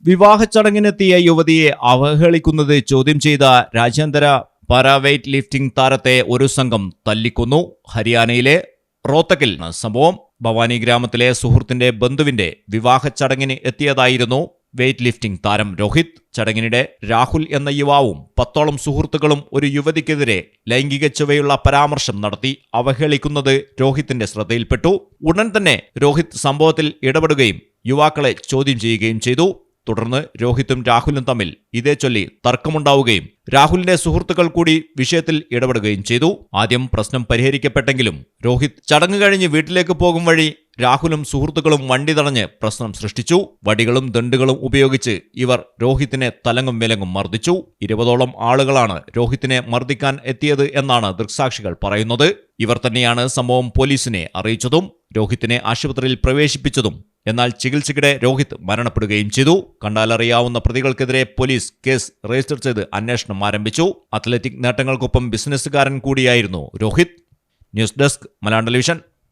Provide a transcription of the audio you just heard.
വിവാഹ ചടങ്ങിനെത്തിയ യുവതിയെ അവഹേളിക്കുന്നത് ചോദ്യം ചെയ്ത രാജ്യാന്തര പാരാവെയ്റ്റ് ലിഫ്റ്റിംഗ് താരത്തെ ഒരു സംഘം തല്ലിക്കൊന്നു. ഹരിയാനയിലെ റോത്തക്കിൽ സംഭവം. ഭവാനി ഗ്രാമത്തിലെ സുഹൃത്തിന്റെ ബന്ധുവിന്റെ വിവാഹ ചടങ്ങിന് എത്തിയതായിരുന്നു വെയ്റ്റ് ലിഫ്റ്റിംഗ് താരം രോഹിത്. ചടങ്ങിനിടെ രാഹുൽ എന്ന യുവാവും 10ഓളം സുഹൃത്തുക്കളും ഒരു യുവതിക്കെതിരെ ലൈംഗിക ചുവയുള്ള പരാമർശം നടത്തി അവഹേളിക്കുന്നത് രോഹിത്തിന്റെ ശ്രദ്ധയിൽപ്പെട്ടു. ഉടൻ തന്നെ രോഹിത് സംഭവത്തിൽ ഇടപെടുകയും യുവാക്കളെ ചോദ്യം ചെയ്യുകയും ചെയ്തു. തുടർന്ന് രോഹിത്തും രാഹുലും തമ്മിൽ ഇതേച്ചൊല്ലി തർക്കമുണ്ടാവുകയും രാഹുലിന്റെ സുഹൃത്തുക്കൾ കൂടി വിഷയത്തിൽ ഇടപെടുകയും ചെയ്തു. ആദ്യം പ്രശ്നം പരിഹരിക്കപ്പെട്ടെങ്കിലും രോഹിത് ചടങ്ങ് കഴിഞ്ഞ് വീട്ടിലേക്ക് പോകും വഴി രാഹുലും സുഹൃത്തുക്കളും വണ്ടി തടഞ്ഞ് പ്രശ്നം സൃഷ്ടിച്ചു. വടികളും ദണ്ഡുകളും ഉപയോഗിച്ച് ഇവർ രോഹിത്തിനെ തലങ്ങും വിലങ്ങും മർദ്ദിച്ചു. 20ഓളം ആളുകളാണ് രോഹിത്തിനെ മർദ്ദിക്കാൻ എത്തിയത് എന്നാണ് ദൃക്സാക്ഷികൾ പറയുന്നത്. ഇവർ തന്നെയാണ് സംഭവം പോലീസിനെ അറിയിച്ചതും രോഹിത്തിനെ ആശുപത്രിയിൽ പ്രവേശിപ്പിച്ചതും. എന്നാൽ ചികിത്സയ്ക്കിടെ രോഹിത് മരണപ്പെടുകയും ചെയ്തു. കണ്ടാലറിയാവുന്ന പ്രതികൾക്കെതിരെ പോലീസ് കേസ് രജിസ്റ്റർ ചെയ്ത് അന്വേഷണം ആരംഭിച്ചു. അത്ലറ്റിക് നേട്ടങ്ങൾക്കൊപ്പം ബിസിനസ്സുകാരൻ കൂടിയായിരുന്നു Rohit. News desk Malayalam television.